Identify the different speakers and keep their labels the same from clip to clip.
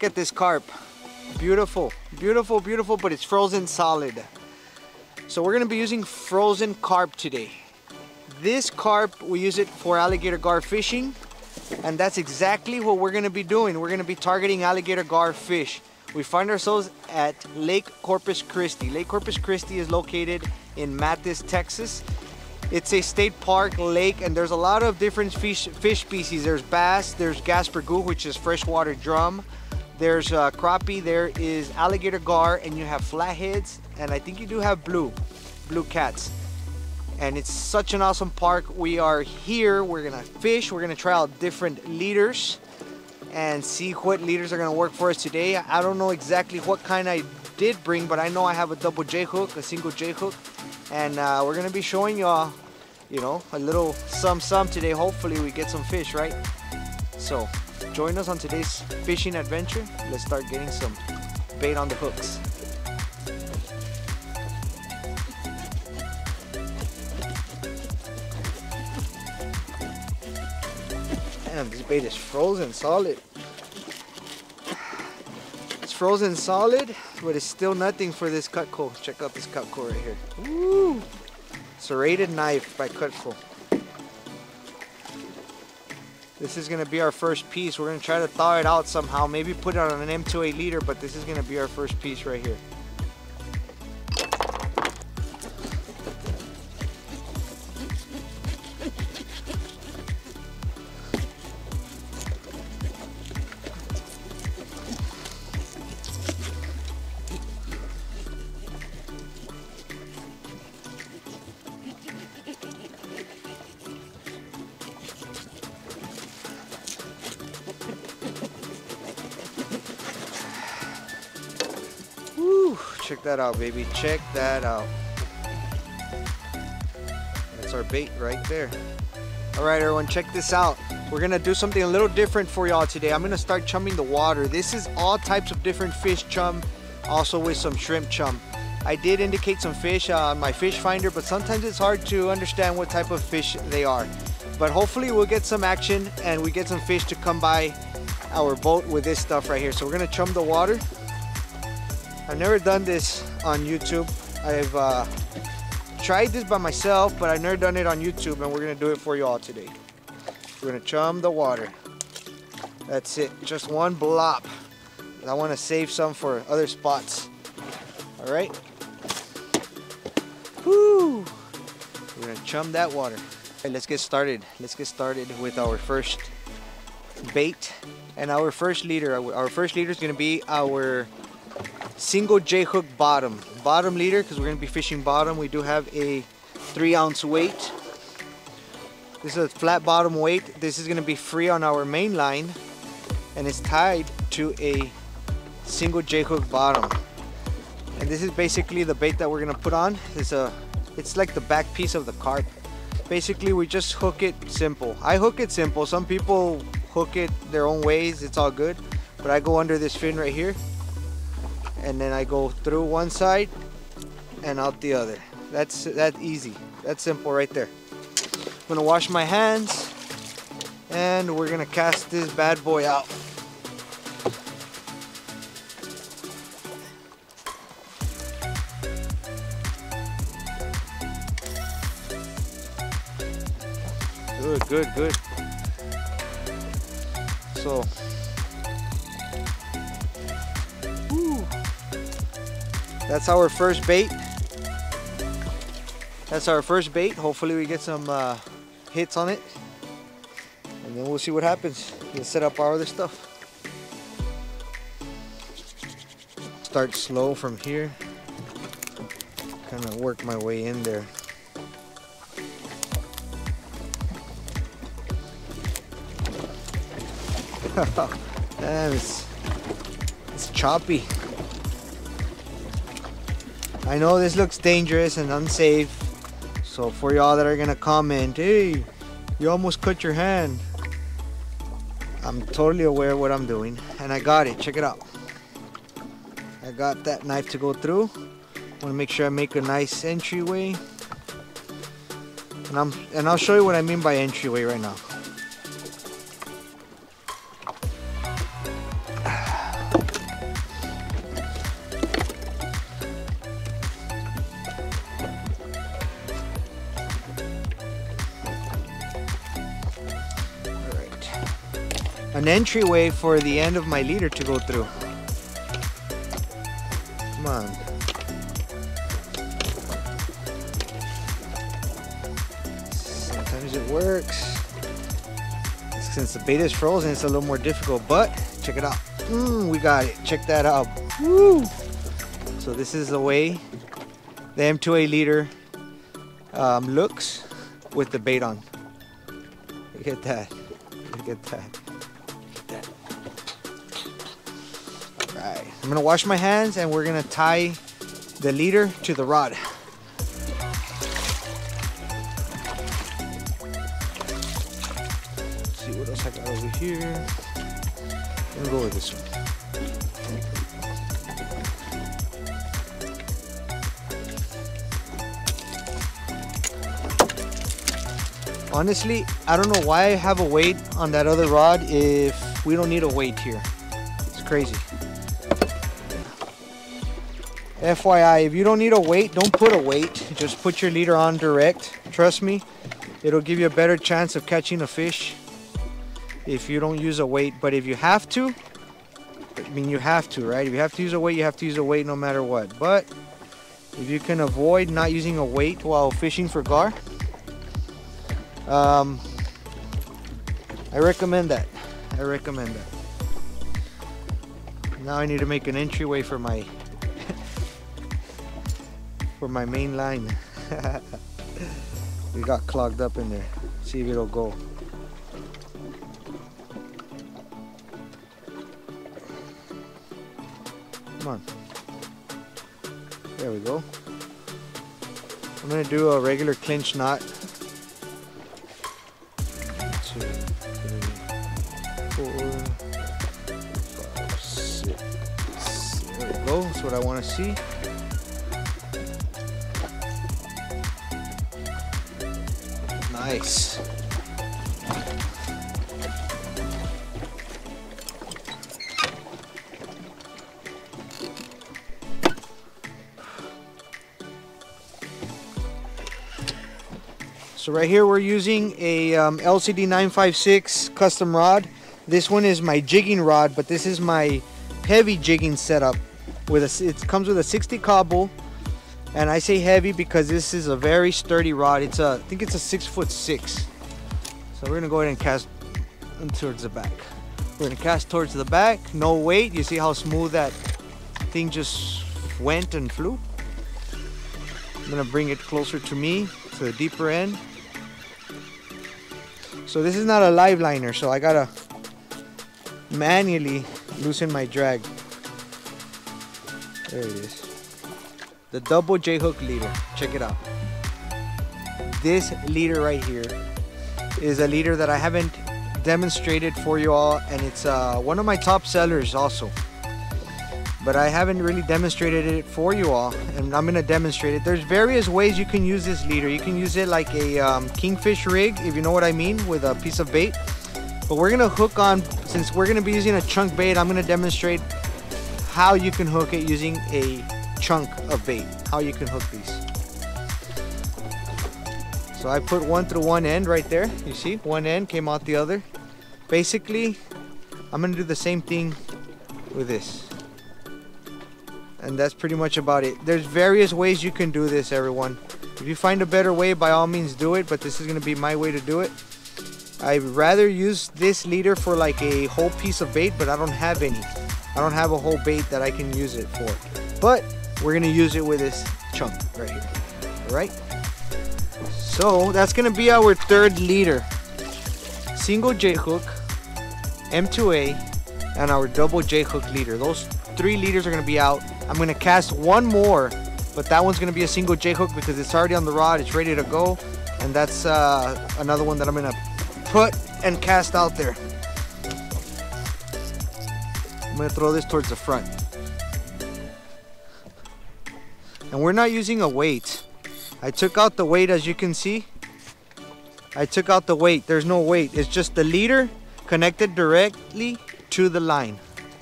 Speaker 1: at this carp. Beautiful, beautiful, beautiful, but it's frozen solid. So we're gonna be using frozen carp today. This carp, we use it for alligator gar fishing, and that's exactly what we're gonna be doing. We're gonna be targeting alligator gar fish. We find ourselves at Lake Corpus Christi. Lake Corpus Christi is located in Mathis, Texas. It's a state park lake, and there's a lot of different fish species. There's bass, there's gaspergoo, which is freshwater drum. There's crappie, there is alligator gar, and you have flatheads, and I think you do have blue cats. And it's such an awesome park. We are here, we're gonna fish, we're gonna try out different leaders and see what leaders are gonna work for us today. I don't know exactly what kind I did bring, but I know I have a double J hook, a single J hook, and we're gonna be showing y'all, you know, a little some today. Hopefully we get some fish, right? So join us on today's fishing adventure. Let's start getting some bait on the hooks. Damn, this bait is frozen solid. It's frozen solid, but it's still nothing for this Cutco. Check out this Cutco right here. Woo! Serrated knife by Cutco. This is gonna be our first piece. We're gonna try to thaw it out somehow. Maybe put it on an M28 leader, but this is gonna be our first piece right here. Check that out, baby. Check that out. That's our bait right there. All right, everyone, check this out. We're gonna do something a little different for y'all today. I'm gonna start chumming the water. This is all types of different fish chum, also with some shrimp chum. I did indicate some fish on my fish finder, but sometimes it's hard to understand what type of fish they are. But hopefully we'll get some action and we get some fish to come by our boat with this stuff right here. So we're gonna chum the water. I've never done this on YouTube. I've tried this by myself, but I've never done it on YouTube, and we're gonna do it for you all today. We're gonna chum the water. That's it, just one blob. I wanna save some for other spots. All right? Woo! We're gonna chum that water. Okay, let's get started. Let's get started with our first bait and our first leader. Our first leader is gonna be our single J hook bottom leader, because we're going to be fishing bottom. We do have a 3-ounce weight. This is a flat bottom weight. This is going to be free on our main line, and it's tied to a single J hook bottom. And this is basically the bait that we're going to put on. It's like the back piece of the carp. Basically we just hook it simple. I hook it simple. Some people hook it their own ways. It's all good, but I go under this fin right here, and then I go through one side and out the other. That's easy. That's simple right there. I'm gonna wash my hands and we're gonna cast this bad boy out. Good, good, good. So that's our first bait. That's our first bait. Hopefully we get some hits on it, and then we'll see what happens. We'll set up our other stuff. Start slow from here. Kind of work my way in there. Damn, it's choppy. I know this looks dangerous and unsafe, so for y'all that are gonna comment, hey, you almost cut your hand, I'm totally aware of what I'm doing, and I got it. Check it out. I got that knife to go through. I want to make sure I make a nice entryway, and I'll show you what I mean by entryway right now. an entryway for the end of my leader to go through. Come on. Sometimes it works. Since the bait is frozen, it's a little more difficult, but check it out. We got it. Check that out. Woo! So this is the way the M2A leader looks with the bait on. Look at that. Look at that. Look at that. Alright. I'm gonna wash my hands and we're gonna tie the leader to the rod. Let's see what else I got over here. I'm gonna go with this one. Honestly, I don't know why I have a weight on that other rod if we don't need a weight here. It's crazy. FYI, if you don't need a weight, don't put a weight. Just put your leader on direct. Trust me, it'll give you a better chance of catching a fish if you don't use a weight. But if you have to, I mean, you have to, right? If you have to use a weight, you have to use a weight no matter what. But if you can avoid not using a weight while fishing for gar, I recommend that. I recommend that. Now I need to make an entryway for my for my main line. We got clogged up in there. See if it'll go. Come on. There we go. I'm gonna do a regular clinch knot. 2, 3, 4, 5, 6. There we go. That's what I want to see. Nice. So right here we're using a LCD 956 custom rod. This one is my jigging rod, but this is my heavy jigging setup. It comes with a 60 cobble, and I say heavy because this is a very sturdy rod. I think it's a 6'6". So we're gonna go ahead and cast towards the back. We're gonna cast towards the back, no weight. You see how smooth that thing just went and flew? I'm gonna bring it closer to me, to the deeper end. So this is not a live liner, so I gotta manually loosen my drag. There it is. The double J hook leader. Check it out. This leader right here is a leader that I haven't demonstrated for you all, and it's one of my top sellers also. But I haven't really demonstrated it for you all, and I'm gonna demonstrate it. There's various ways you can use this leader. You can use it like a kingfish rig, if you know what I mean, with a piece of bait. But we're gonna hook on, since we're gonna be using a chunk bait, I'm gonna demonstrate how you can hook it using a chunk of bait, how you can hook these. So I put one through one end right there. You see, one end came out the other. Basically, I'm gonna do the same thing with this. And that's pretty much about it. There's various ways you can do this, everyone. If you find a better way, by all means do it, but this is gonna be my way to do it. I'd rather use this leader for like a whole piece of bait, but I don't have any. I don't have a whole bait that I can use it for. But we're gonna use it with this chunk right here. Alright? So that's gonna be our third leader. Single J hook, M2A, and our double J hook leader. Those three leaders are gonna be out. I'm gonna cast one more, but that one's gonna be a single J hook because it's already on the rod, it's ready to go. And that's another one that I'm gonna put and cast out there. I'm gonna throw this towards the front. And we're not using a weight. I took out the weight, as you can see. I took out the weight. There's no weight. It's just the leader connected directly to the line.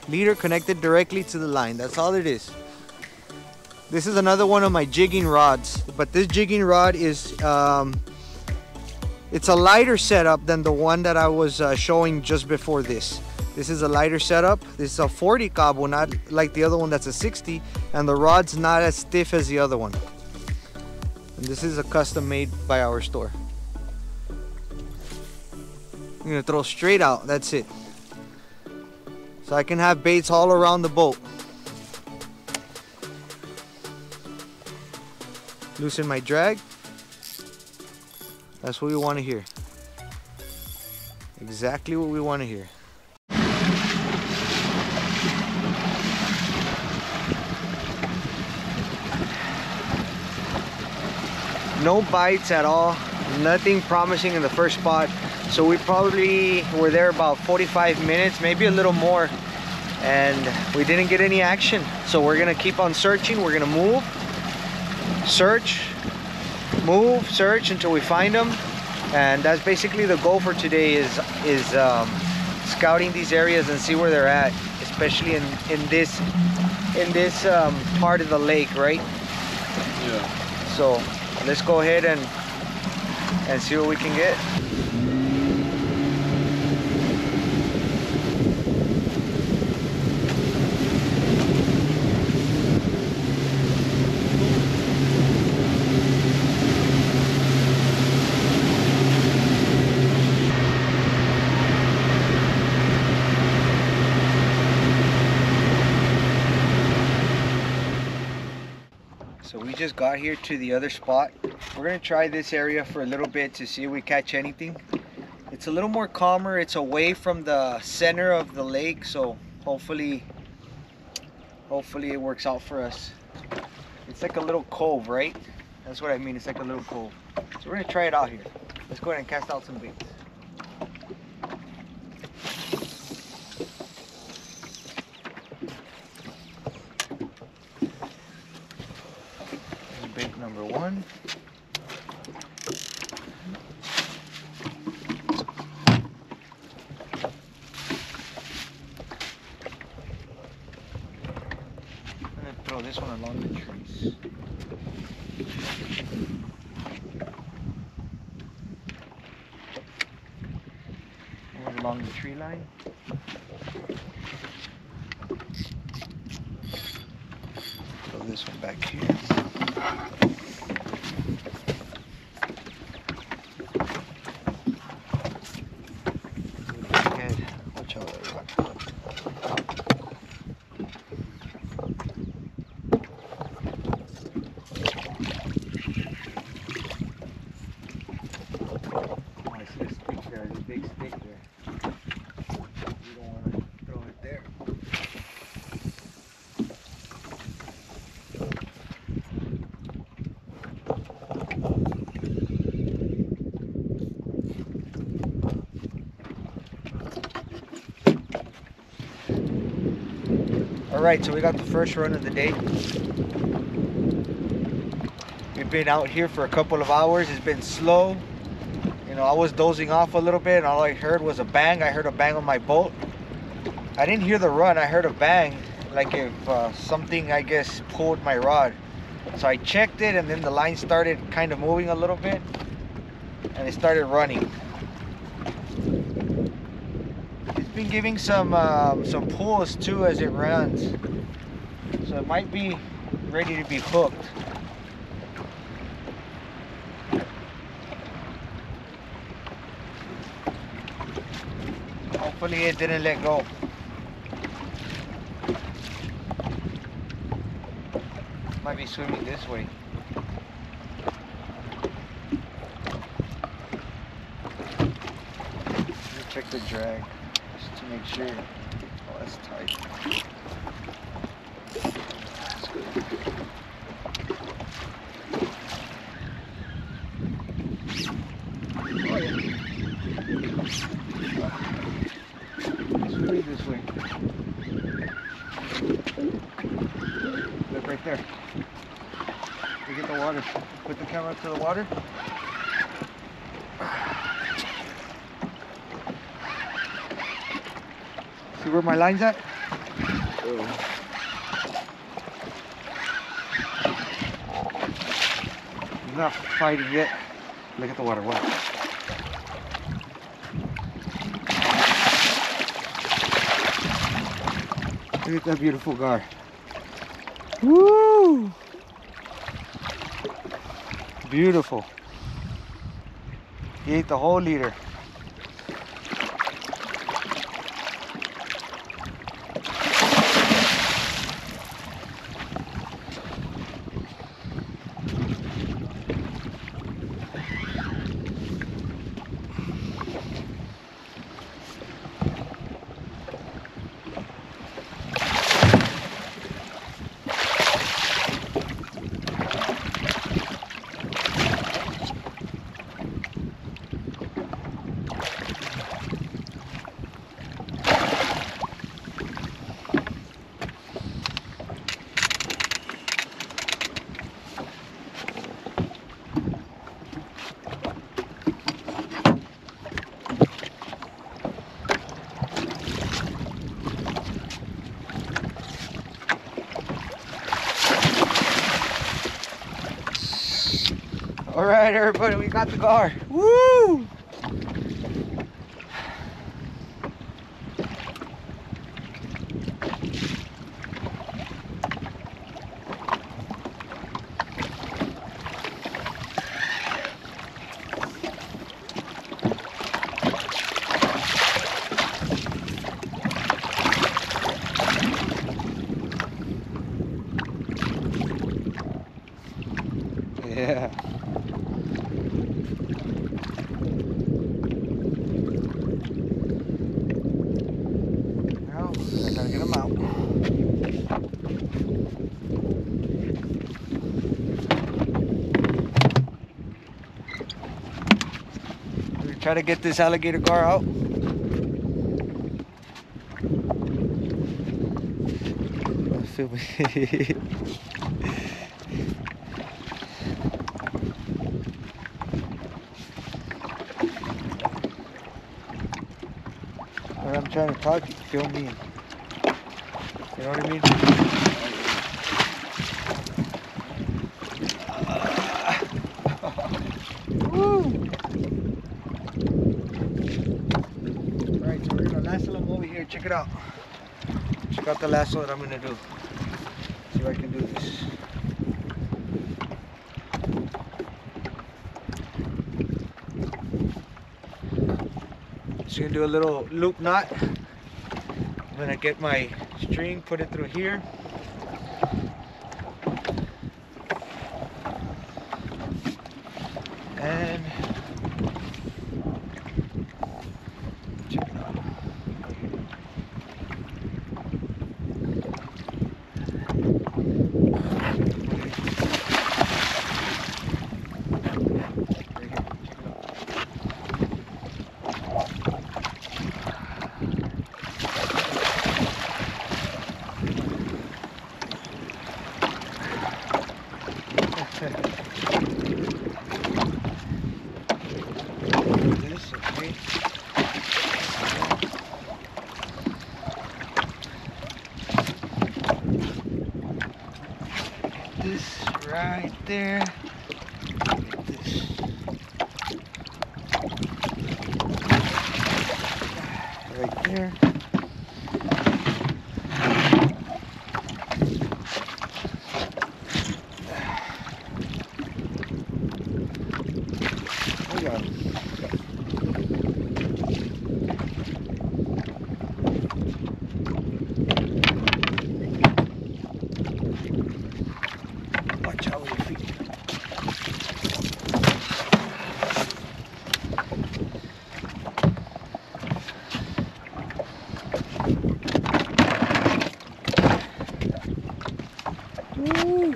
Speaker 1: Leader connected directly to the line. That's all it is. This is another one of my jigging rods, but this jigging rod is It's a lighter setup than the one that I was showing just before this. This is a lighter setup. This is a 40 cabo, not like the other one that's a 60, and the rod's not as stiff as the other one. And this is a custom made by our store. I'm gonna throw straight out, that's it. So I can have baits all around the boat. Loosen my drag. That's what we want to hear. Exactly what we want to hear. No bites at all. Nothing promising in the first spot. So we probably were there about 45 minutes, maybe a little more. And we didn't get any action. So we're going to keep on searching. We're going to move. Search, move, search until we find them, and that's basically the goal for today. Is scouting these areas and see where they're at, especially in this part of the lake, right?
Speaker 2: Yeah.
Speaker 1: So let's go ahead and see what we can get. So we just got here to the other spot. We're gonna try this area for a little bit to see if we catch anything. It's a little more calmer. It's away from the center of the lake, so hopefully it works out for us. It's like a little cove, right? That's what I mean. It's like a little cove. So we're gonna try it out here. Let's go ahead and cast out some baits. Bait number one. I'm gonna throw this one along the trees. And along the tree line. Throw this one back here. Watch out, everyone. Oh, I see a stick there, there's a big stick there. You don't want to throw it there. Alright, so we got the first run of the day. We've been out here for a couple of hours. It's been slow. You know, I was dozing off a little bit and all I heard was a bang. I heard a bang on my boat. I didn't hear the run. I heard a bang, like if something, I guess, pulled my rod. So I checked it and then the line started kind of moving a little bit and it started running. Been giving some pulls too as it runs, so it might be ready to be hooked. Hopefully it didn't let go. Might be swimming this way. Check the drag. To make sure. Oh, that's tight. That's good. Oh, yeah. Let's move this way. Look right there. We get the water. Put the camera to the water. See where my line's at? Oh. He's not fighting yet. Look at the water. Wow. Look at that beautiful gar. Woo! Beautiful. He ate the whole leader. All right, everybody, we got the gar. Woo! Yeah. Well, I gotta get them out. We try to get this alligator gar out. Feel me. When I'm trying to talk, you feel me. You know what I mean? Woo! Alright, so we're gonna lasso them over here. Check it out. Check out the lasso that I'm gonna do. See if I can do this. Just gonna do a little loop knot. I'm gonna get my string, put it through here. And check it out. This, okay. This right there. This. Right there. We got it. Watch out with your feet. Woo.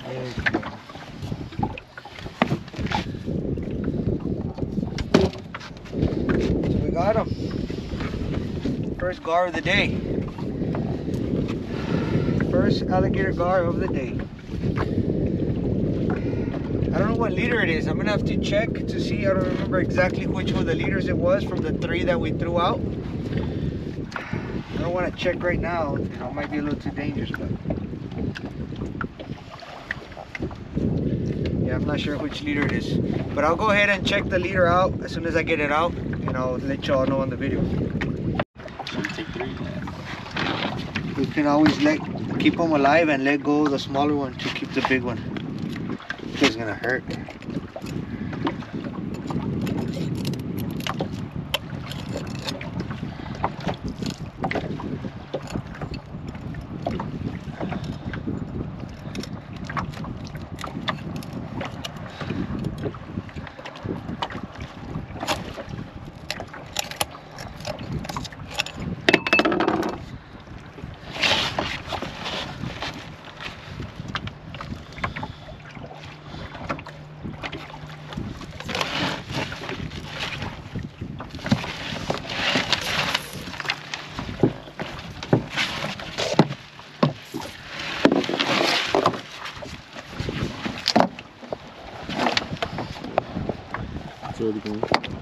Speaker 1: There you go. So we got him. First gar of the day. First alligator gar of the day. I don't know what leader it is. I'm gonna have to check to see. I don't remember exactly which one of the leaders it was from the 3 that we threw out. I don't want to check right now. You know, it might be a little too dangerous, but not sure which leader it is. But I'll go ahead and check the leader out as soon as I get it out, and I'll let y'all know on the video.
Speaker 2: Should we take 3?
Speaker 1: We can always keep them alive and let go of the smaller one to keep the big one. It's gonna hurt.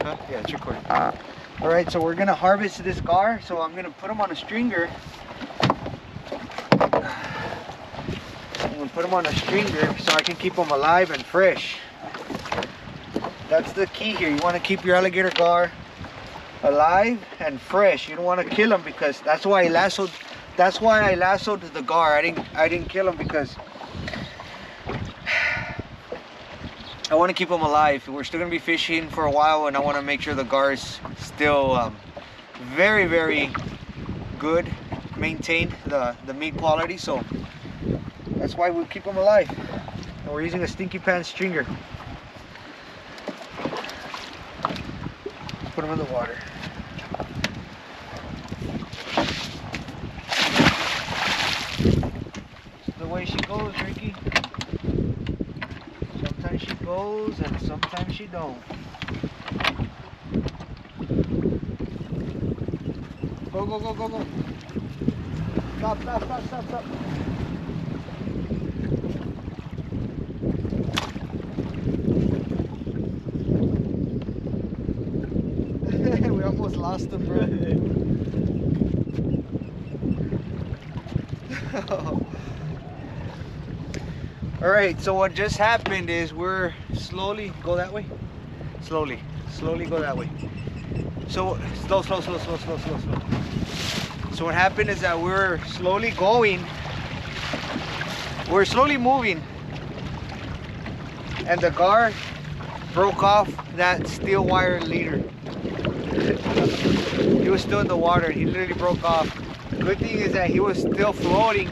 Speaker 1: Huh? Yeah, it's recording. All right, so we're gonna harvest this gar. So I'm gonna put them on a stringer. I'm gonna put them on a stringer so I can keep them alive and fresh. That's the key here. You want to keep your alligator gar alive and fresh. You don't want to kill them, because that's why I lassoed. That's why I lassoed the gar. I didn't kill them because I want to keep them alive. We're still going to be fishing for a while, and I want to make sure the gar is still very, very good, maintained the meat quality. So that's why we keep them alive. And we're using a stinky pan stringer. Put them in the water. The way she goes, Ricky. Sometimes she goes and sometimes she don't. Go, go, go, go, go. Stop, stop, stop, stop, stop. We almost lost him, bro. All right, so what just happened is we're slowly go that way. Slowly go that way. So slow. So what happened is that we're slowly moving, and the gar broke off that steel wire leader. He was still in the water, and he literally broke off. The good thing is that he was still floating,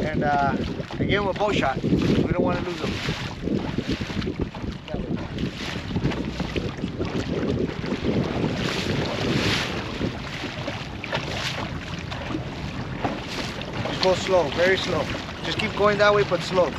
Speaker 1: and I gave him a bow shot. We don't want to lose him. Just go slow, very slow. Just keep going that way, but slow.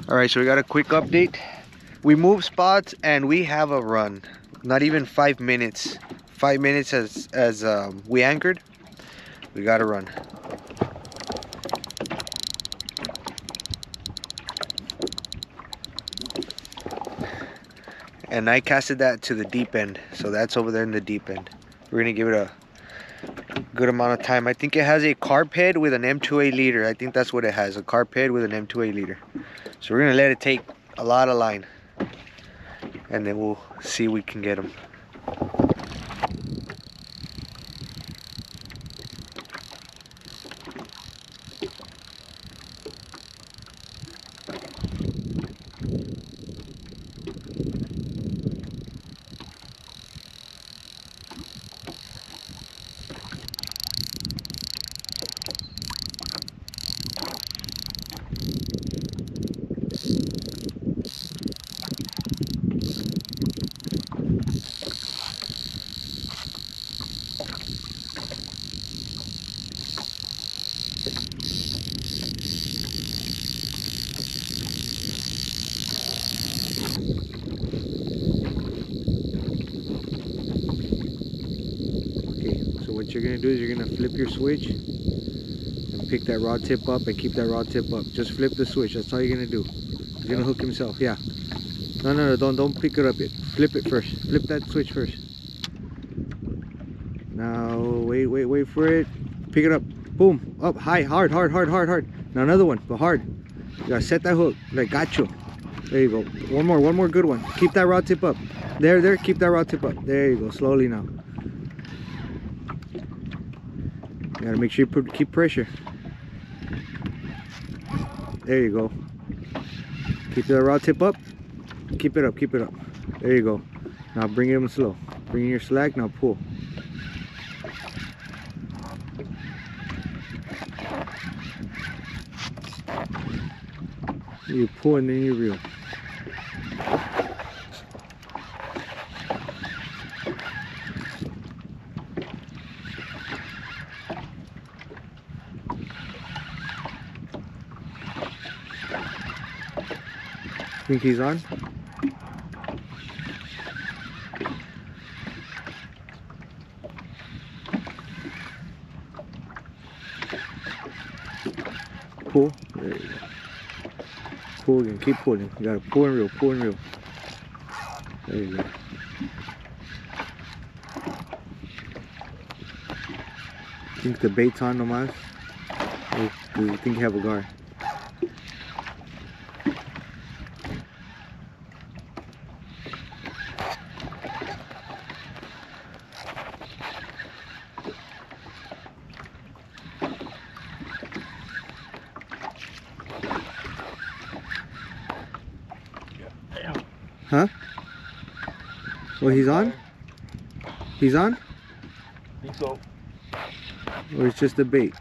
Speaker 1: All right, so we got a quick update. We moved spots and we have a run. Not even 5 minutes. 5 minutes as we anchored. We got a run. And I casted that to the deep end, so that's over there in the deep end. We're gonna give it a good amount of time. I think it has a carp head with an M2A leader. I think that's what it has, a carp head with an M2A leader. So we're gonna let it take a lot of line, and then we'll see if we can get them. you're gonna do is you're gonna flip your switch and pick that rod tip up and keep that rod tip up. Just flip the switch. That's all you're gonna do. He's gonna hook himself. Yeah. No, don't pick it up yet. Flip it first. Flip that switch first. Now wait for it. Pick it up. Boom. Up high, hard. Now another one, but hard. You gotta set that hook. Like, got you. There you go. One more good one. Keep that rod tip up. There, keep that rod tip up. There you go. Slowly now. You gotta make sure you keep pressure. There you go. Keep that rod tip up. Keep it up. There you go. Now bring it in slow. Bring in your slack. Now pull. You pull and then you reel. Think he's on? Pull. There you go. Pull again. Keep pulling. You gotta pull and reel. There you go. Think the bait's on nomás? Or do you think you have a gar? Huh? Well, he's on? He's on?
Speaker 2: I think so.
Speaker 1: Or it's just a bait?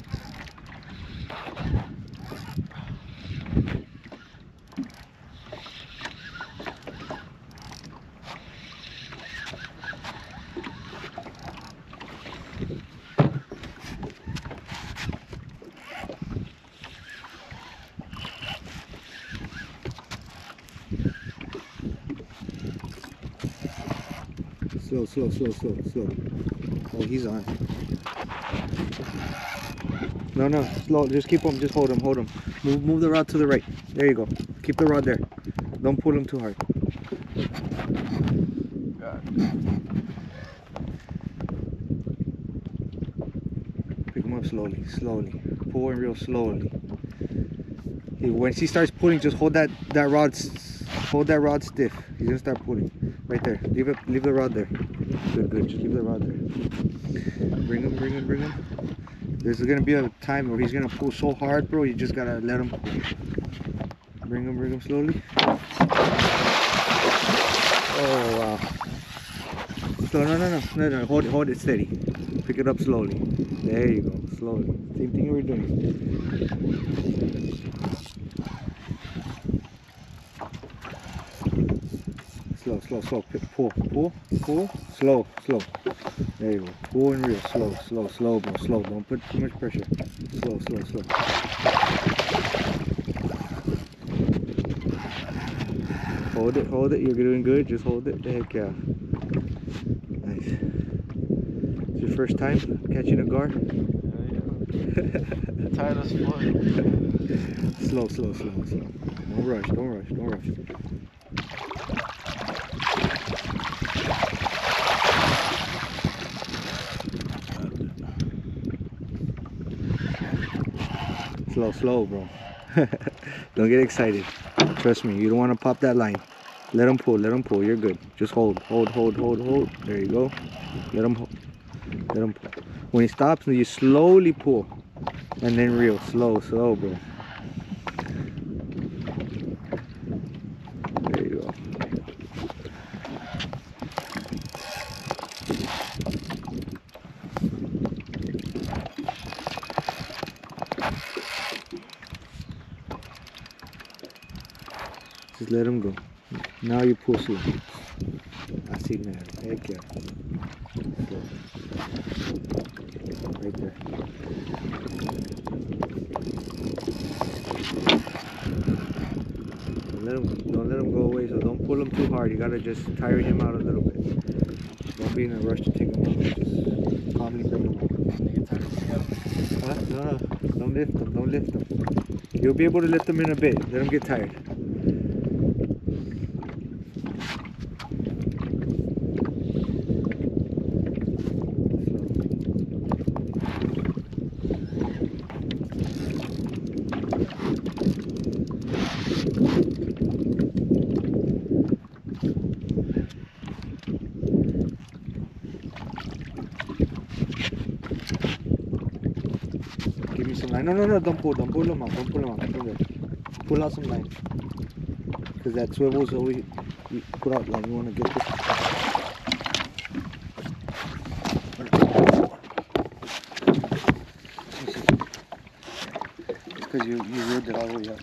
Speaker 1: Slow. Oh, he's on. No, slow. Just keep him. Just hold him. Move the rod to the right. There you go. Keep the rod there. Don't pull him too hard. Pick him up slowly. Pull and reel slowly. Once he starts pulling, just hold that rod stiff. He's gonna start pulling. Right there. Leave the rod there. Good. Just leave the rod there. Bring him. There's gonna be a time where he's gonna pull so hard, bro. You just gotta let him pull. Bring him slowly. Oh wow. No. Hold it steady. Pick it up slowly. There you go. Slowly. Same thing you were doing. Slow. Pull. Slow. There you go. Pull and reel. Slow, bro. Slow. Don't put too much pressure. Slow. Hold it. You're doing good. Just hold it. The heck yeah. Nice. It's your first time catching a gar?
Speaker 2: Yeah. Tired as fuck.
Speaker 1: Slow. Don't rush. Slow, bro. Don't get excited. Trust me, you don't want to pop that line. Let him pull. You're good. Just hold. There you go. Let him pull. When he stops, you slowly pull and then reel. Slow, bro. There you go. Just let him go. Now you pull slow. Así, man. Heck yeah. Slow. Right there. Don't let him go away, so don't pull him too hard. You gotta just tire him out a little bit. Don't be in a rush to take him out. Just calmly bring him out. Huh? No, don't lift them, don't lift them. You'll be able to lift them in a bit, let them get tired. Give me some line. No, don't pull them out, don't pull them out. Pull out some line. Because that swivel, so we put out line. You want to get this. It's because you reeled it all the way up.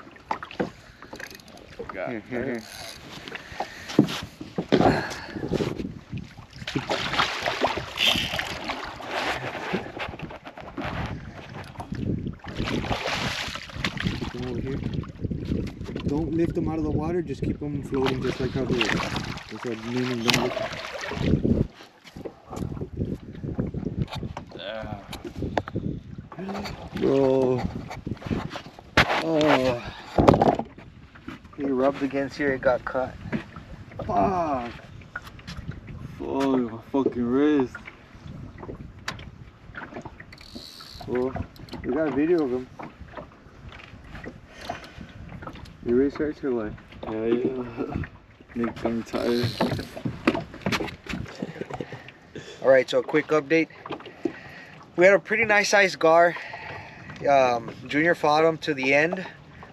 Speaker 1: Here. Over here. Don't lift them out of the water, just keep them floating just like how they were. That's what meaning, don't lift them. Bro. Oh. He rubbed against here, it got cut. Fuck.
Speaker 2: Oh, my fucking wrist.
Speaker 1: Well, we got a video of him. Your wrist hurts or what?
Speaker 2: Yeah. Make them tired.
Speaker 1: Alright, so a quick update. We had a pretty nice sized gar. Junior fought him to the end.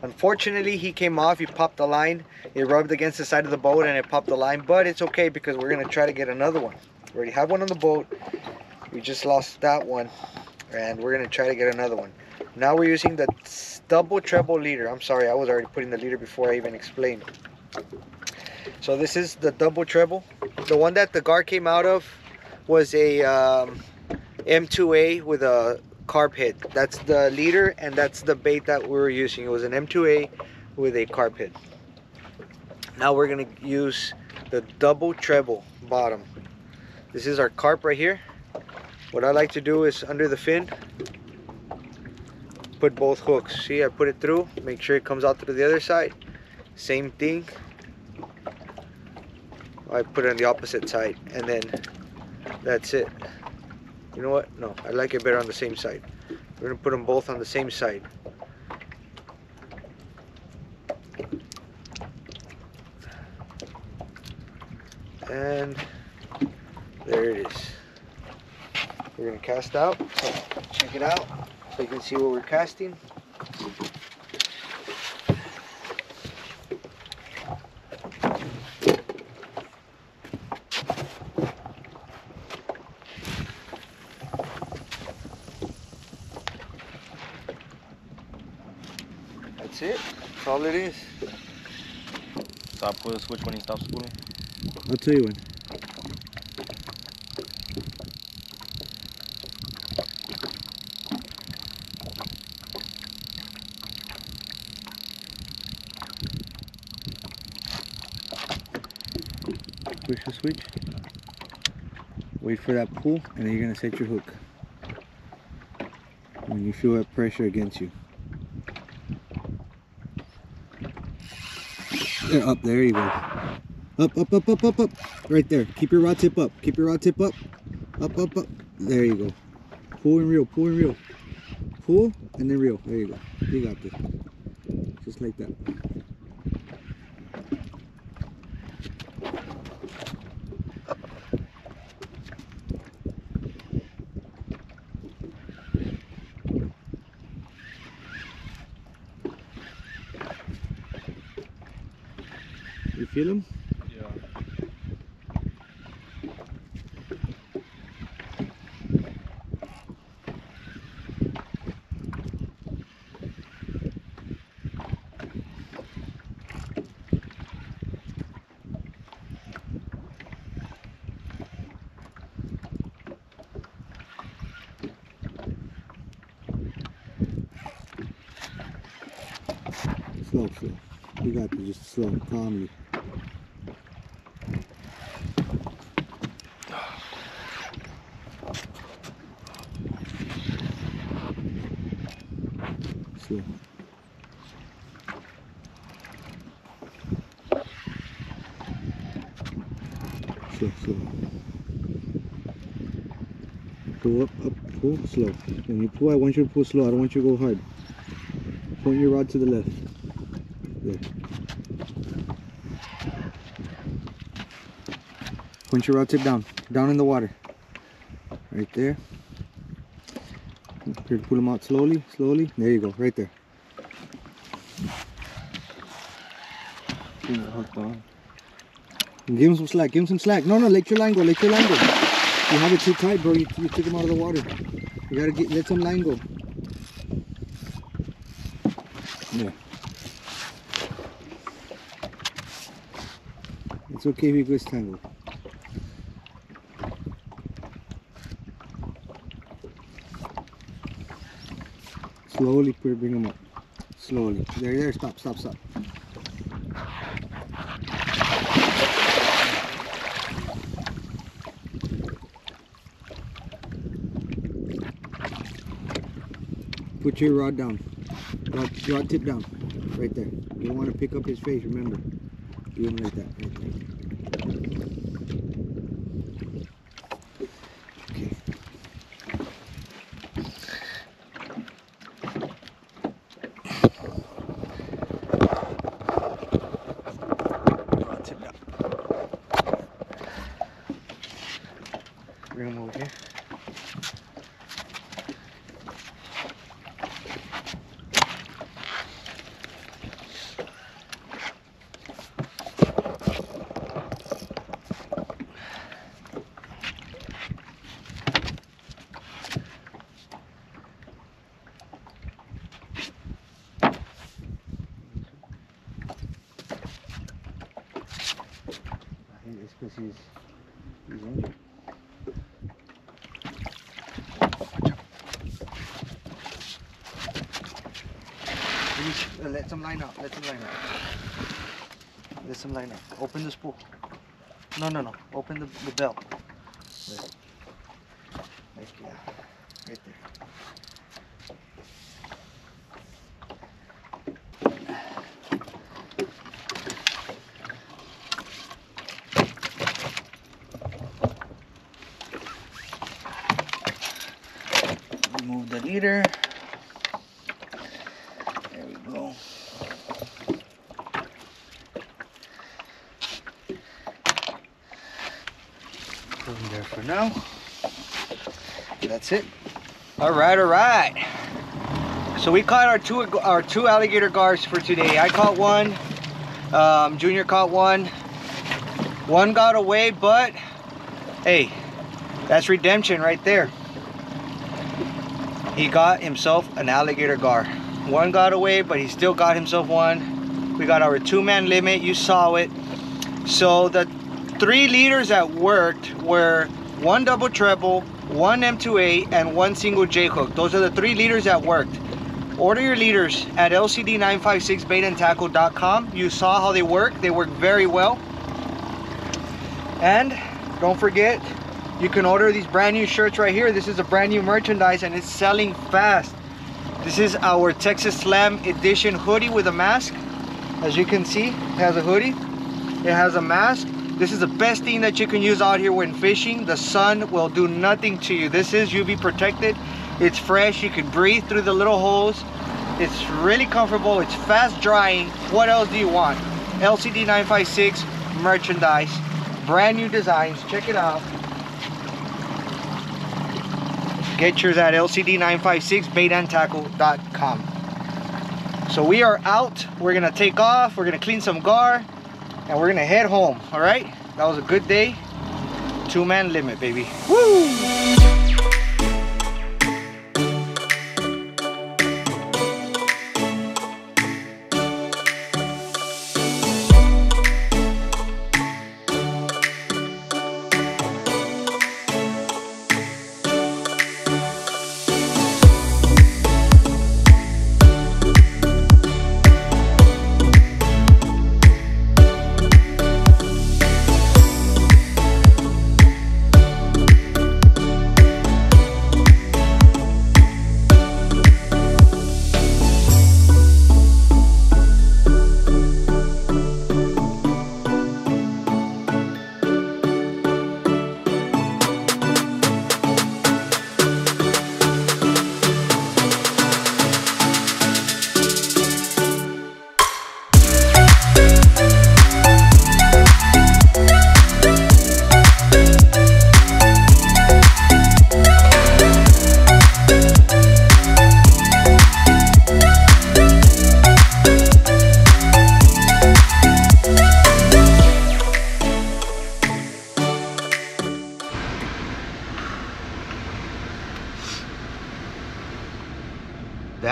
Speaker 1: Unfortunately, he came off, he popped the line. It rubbed against the side of the boat and it popped the line, but it's okay because we're going to try to get another one. We already have one on the boat. We just lost that one and we're going to try to get another one. Now we're using the double treble leader. I'm sorry, I was already putting the leader before I even explained. So this is the double treble. The one that the gar came out of was a M2A with a carp head. That's the leader and that's the bait that we were using. It was an M2A with a carp head. Now we're going to use the double treble bottom. This is our carp right here. What I like to do is under the fin, put both hooks. See, I put it through, make sure it comes out through the other side. Same thing. I put it on the opposite side and then that's it. You know what? No, I like it better on the same side. We're gonna put them both on the same side. And there it is. We're gonna cast out. So check it out so you can see what we're casting. That's it. That's all it is.
Speaker 2: So I pull the switch when he stops spooling?
Speaker 1: I'll tell you when. Push the switch. Wait for that pull, and then you're gonna set your hook. When you feel that pressure against you. There, up, there you go. Up. Right there. Keep your rod tip up. Keep your rod tip up. Up. There you go. Pull and reel, pull and reel. Pull and then reel. There you go. You got this. Just like that. You feel them?
Speaker 2: Yeah.
Speaker 1: Slow. You got to just slow, calmly.
Speaker 3: slow. Slow, slow. Go up, pull, slow. When you pull, I want you to pull slow. I don't want you to go hard. Point your rod to the left. There. Point your rod tip down. Down in the water. Right there. Here, pull them out slowly, slowly. There you go, right there.
Speaker 2: Hooked on.
Speaker 3: Give him some slack, give him some slack. No, let your line go, let your line go. You have it too tight, bro. You took him out of the water. You gotta let some line go. Yeah. It's okay if he gets tangled. Slowly bring him up. Slowly. There, stop. Put your rod down. Rod tip down. Right there. You don't want to pick up his face, remember. Do him like that, right there. Okay. Rod tip down. Bring him over here. It's because he's injured. Let some line out. Let some line out. Open the spool. No. Open the belt. There. Right there. Remove the leader. There we go. Put them there for now. That's it. All right. So we caught our two alligator gars for today. I caught one. Junior caught one. One got away, but hey, that's redemption right there. He got himself an alligator gar. One got away, but he still got himself one. We got our 2-man limit. You saw it. So the 3 leaders that worked were 1 double treble, 1 M2A, and 1 single J hook. Those are the 3 leaders that worked. Order your leaders at lcd956baitandtackle.com. You saw how they work. They work very well. And don't forget, you can order these brand new shirts right here. This is a brand new merchandise and it's selling fast. This is our Texas Slam edition hoodie with a mask. As you can see, it has a hoodie. It has a mask. This is the best thing that you can use out here when fishing. The sun will do nothing to you. This is UV protected. It's fresh. You can breathe through the little holes. It's really comfortable. It's fast drying. What else do you want? LCD 956 merchandise. Brand new designs. Check it out. Get yours at lcd956baitandtackle.com. So we are out. We're gonna take off. We're gonna clean some gar, and we're gonna head home. All right. That was a good day. 2-man limit, baby. Woo!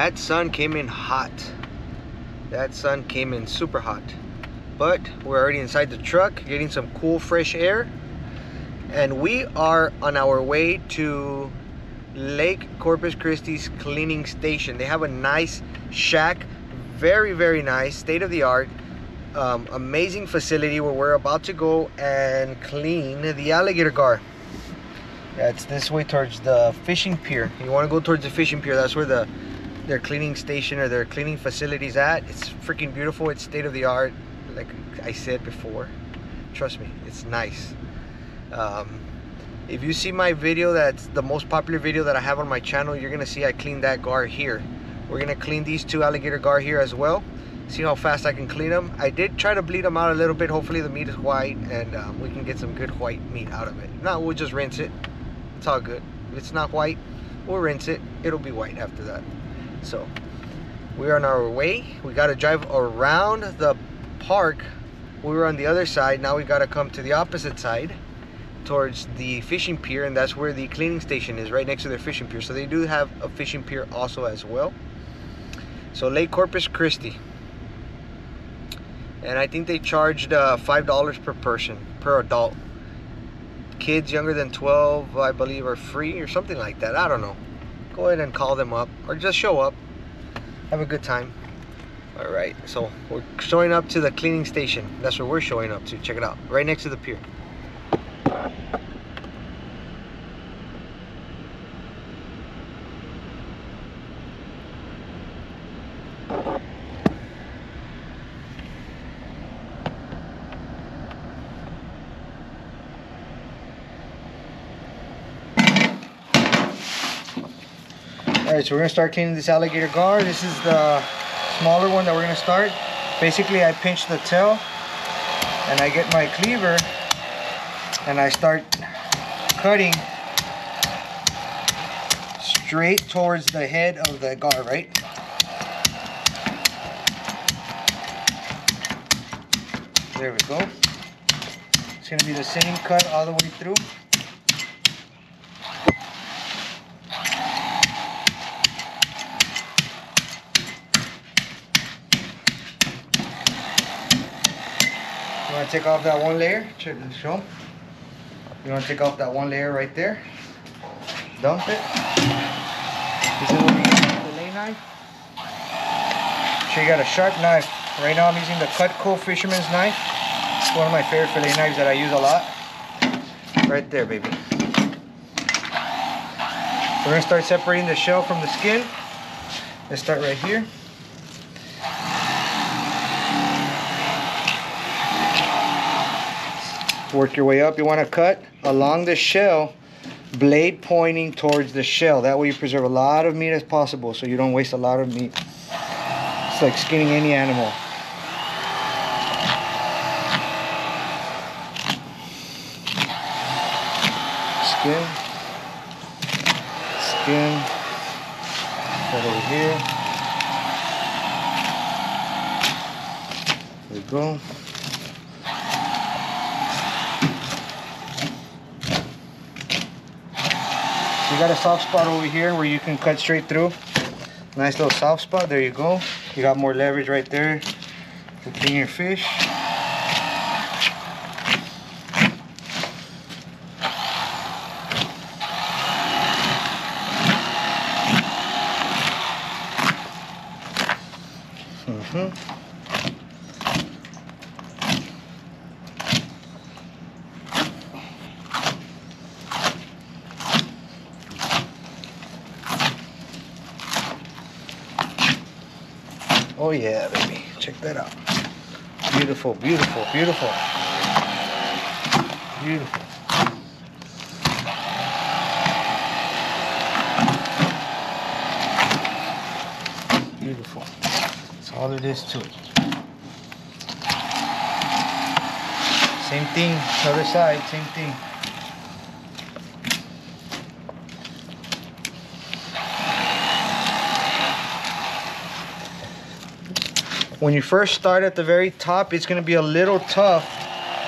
Speaker 3: that sun came in hot. That sun came in super hot. But we're already inside the truck getting some cool fresh air. And we are on our way to Lake Corpus Christi's cleaning station. They have a nice shack, very, very nice, state-of-the-art, amazing facility where we're about to go and clean the Alligator Gar. That's this way towards the fishing pier. You want to go towards the fishing pier. That's where their cleaning station or their cleaning facilities at. It's freaking beautiful. It's state-of-the-art, like I said before. Trust me, it's nice. If you see my video, that's the most popular video that I have on my channel, you're gonna see I cleaned that gar here. We're gonna clean these two alligator gar here as well. See how fast I can clean them. I did try to bleed them out a little bit. Hopefully the meat is white and we can get some good white meat out of it. If not, we'll just rinse it. It's all good. If it's not white, we'll rinse it. It'll be white after that. So we're on our way. We gotta drive around the park. We were on the other side. Now we gotta come to the opposite side towards the fishing pier, and that's where the cleaning station is, right next to their fishing pier. So they do have a fishing pier also as well. So Lake Corpus Christi, and I think they charged $5 per person, per adult. Kids younger than 12, I believe, are free or something like that. I don't know. Go ahead and call them up or just show up, have a good time. All right, so we're showing up to the cleaning station. That's where we're showing up to. Check it out, right next to the pier. Alright, so we're gonna start cleaning this alligator gar. This is the smaller one that we're gonna start. Basically, I pinch the tail and I get my cleaver and I start cutting straight towards the head of the gar, right? There we go. It's gonna be the same cut all the way through. You want to take off that one layer? Show. You want to take off that one layer right there. Dump it. This is what we use the fillet knife. So you got a sharp knife. Right now I'm using the Cove fisherman's knife. It's one of my favorite fillet knives that I use a lot. Right there, baby. We're going to start separating the shell from the skin. Let's start right here. Work your way up. You want to cut along the shell, blade pointing towards the shell. That way you preserve a lot of meat as possible, so you don't waste a lot of meat. It's like skinning any animal. Skin. Skin. Right over here. There we go. You got a soft spot over here where you can cut straight through. Nice little soft spot. There you go. You got more leverage right there to clean your fish. Oh yeah, baby. Check that out. Beautiful, beautiful, beautiful. Beautiful. Beautiful. That's all it is to it. Same thing, other side, same thing. When you first start at the very top, it's going to be a little tough,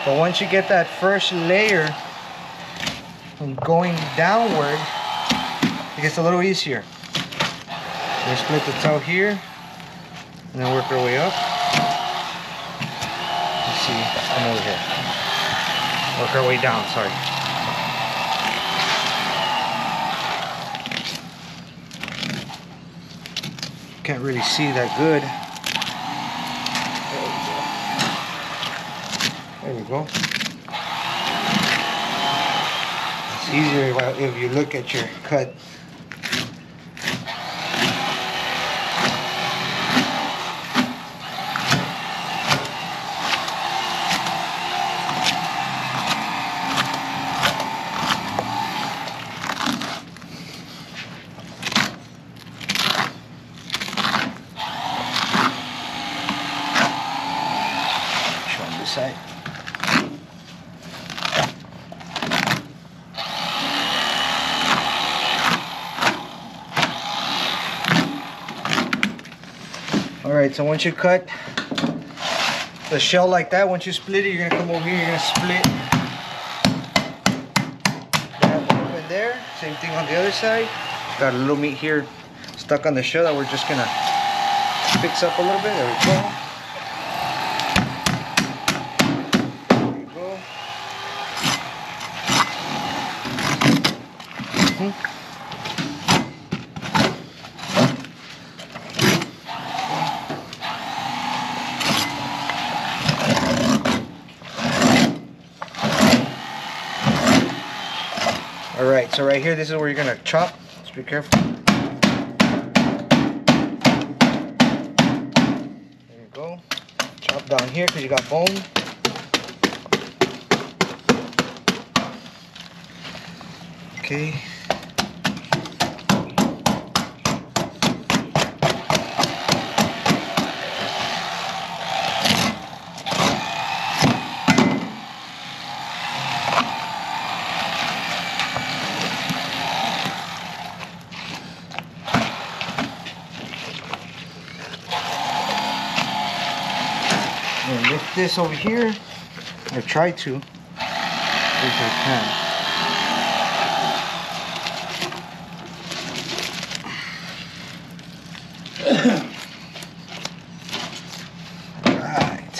Speaker 3: but once you get that first layer going downward, it gets a little easier. We split the tail here and then work our way up. Let's see, come over here. Work our way down, sorry. Can't really see that good. There we go. It's easier if you look at your cut. Side. All right, so once you cut the shell like that, once you split it, you're gonna come over here, you're gonna split that open there. Same thing on the other side. Got a little meat here stuck on the shell that we're just gonna fix up a little bit. There we go. All right, so right here, this is where you're gonna chop. Just be careful. There you go. Chop down here because you got bone. Okay. And lift this over here, or try to, if I can. Alright.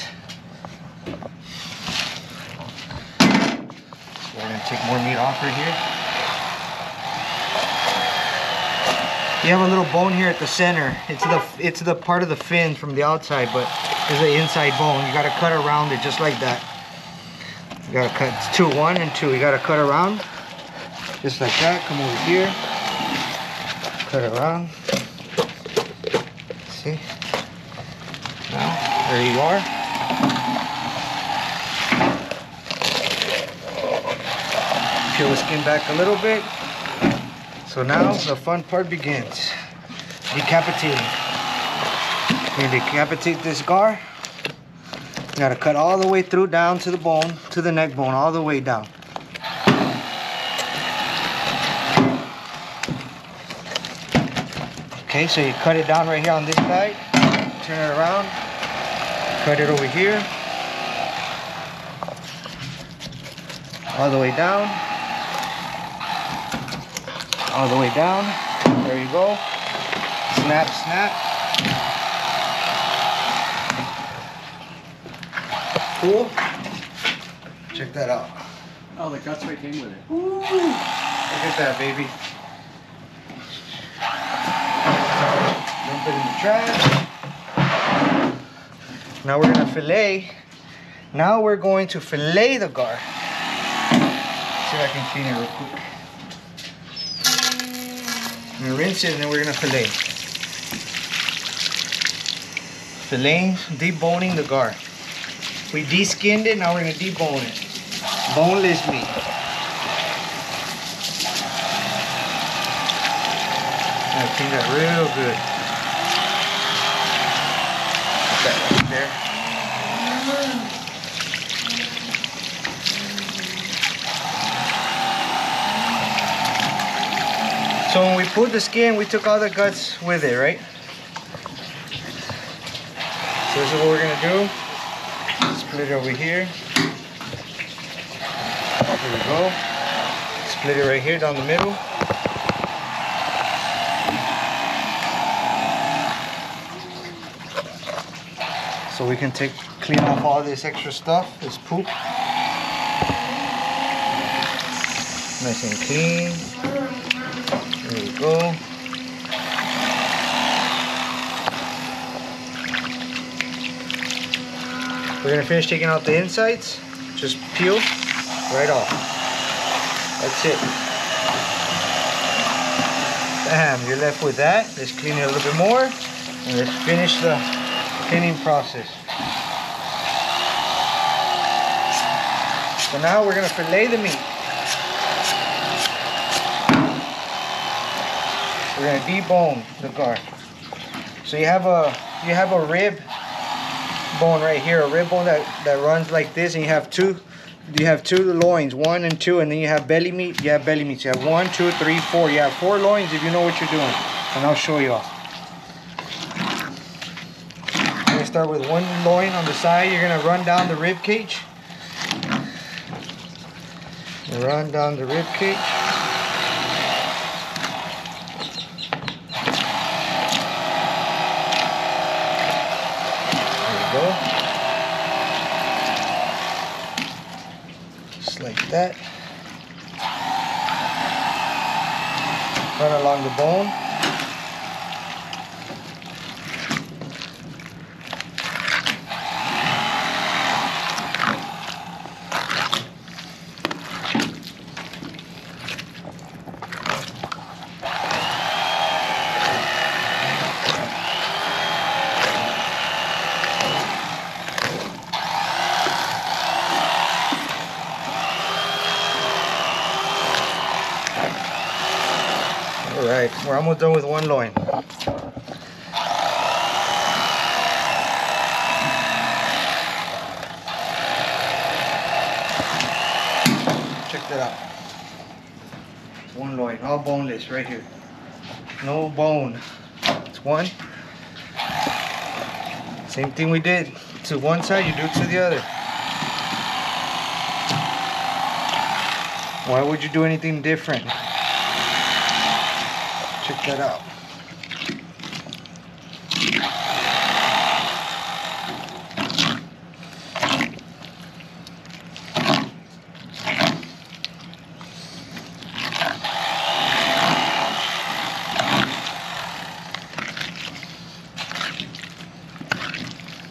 Speaker 3: So we're going to take more meat off right here. You have a little bone here at the center. It's the part of the fin from the outside, but there's the inside bone. You gotta cut around it just like that. You gotta cut, it's 2, 1 and 2. You gotta cut around just like that. Come over here, cut around. See? Now, there you are. Peel the skin back a little bit. So now the fun part begins. Decapitating. You're gonna decapitate this gar. You gotta cut all the way through down to the bone, to the neck bone, all the way down. Okay, so you cut it down right here on this side, turn it around, cut it over here, all the way down. All the way down. There you go. Snap, snap. Cool. Check that out.
Speaker 4: Oh, the guts right came with it.
Speaker 3: Ooh. Look at that, baby. Dump it in the trash. Now we're gonna fillet. Now we're going to fillet the gar. See if I can clean it real quick. I'm gonna rinse it and then we're gonna fillet. Filleting, deboning the gar. We de-skinned it, now we're gonna debone it. Boneless meat. Gotta clean that real good. Put that right there. So when we pulled the skin, we took all the guts with it, right? So this is what we're gonna do. Split it over here. There we go. Split it right here down the middle. so we can clean off all this extra stuff, this poop. Nice and clean. There we go. We're gonna finish taking out the insides. Just peel right off. That's it. Bam, you're left with that. Let's clean it a little bit more. And let's finish the cleaning process. So now we're gonna fillet the meat. We're gonna debone the gar. So you have a rib bone right here, a rib bone that runs like this, and you have two loins, 1 and 2, and then you have belly meat. You have belly meat. You have 1, 2, 3, 4. You have 4 loins if you know what you're doing, and I'll show you all. You're gonna start with 1 loin on the side. You're gonna run down the rib cage. Run down the rib cage. Go. Just like that. Run along the bone. Alright, we're almost done with 1 loin. Check that out. 1 loin, all boneless right here. No bone. It's 1. Same thing we did to one side, you do it to the other. Why would you do anything different? Check that out.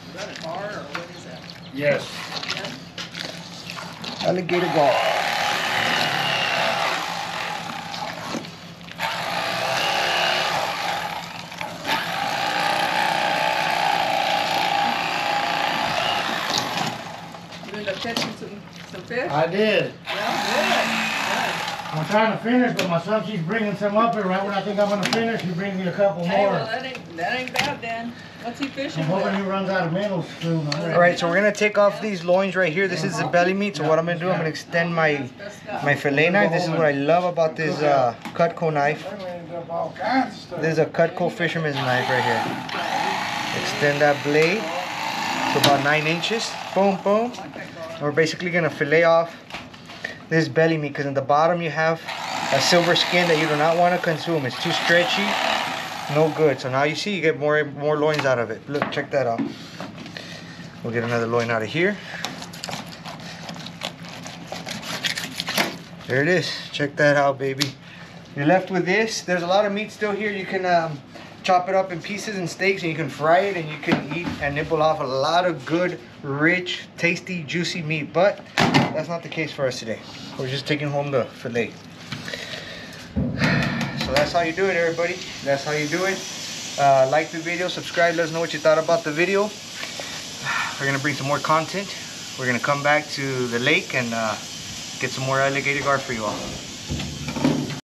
Speaker 4: Is that a gar or what is that?
Speaker 3: Yes. Alligator Gar.
Speaker 5: Catching some fish?
Speaker 6: I did.
Speaker 5: Yeah, good.
Speaker 6: I'm trying to finish, but my son keeps bringing some up here. Right when I think I'm going to finish, he brings me a couple
Speaker 5: Hey,
Speaker 6: more.
Speaker 5: well, that ain't bad then. What's he fishing
Speaker 6: I'm hoping he
Speaker 5: with?
Speaker 6: runs out of minnows soon.
Speaker 3: Alright, so we're going to take off these loins right here. This is the belly meat. So what I'm going to do, I'm going to extend my fillet knife. This is what I love about this Cutco knife. This is a Cutco fisherman's knife right here. Extend that blade to about 9 inches. Boom, boom. We're basically going to fillet off this belly meat because in the bottom you have a silver skin that you do not want to consume. It's too stretchy, no good. So now you see you get more loins out of it. Look, check that out. We'll get another loin out of here. There it is. Check that out, baby. You're left with this. There's a lot of meat still here. You can chop it up in pieces and steaks, and you can fry it, and you can eat and nibble off a lot of good, rich, tasty, juicy meat. But that's not the case for us today. We're just taking home the fillet. So that's how you do it, everybody. That's how you do it. Like the video, subscribe, let us know what you thought about the video. We're gonna bring some more content. We're gonna come back to the lake and get some more alligator gar for you all.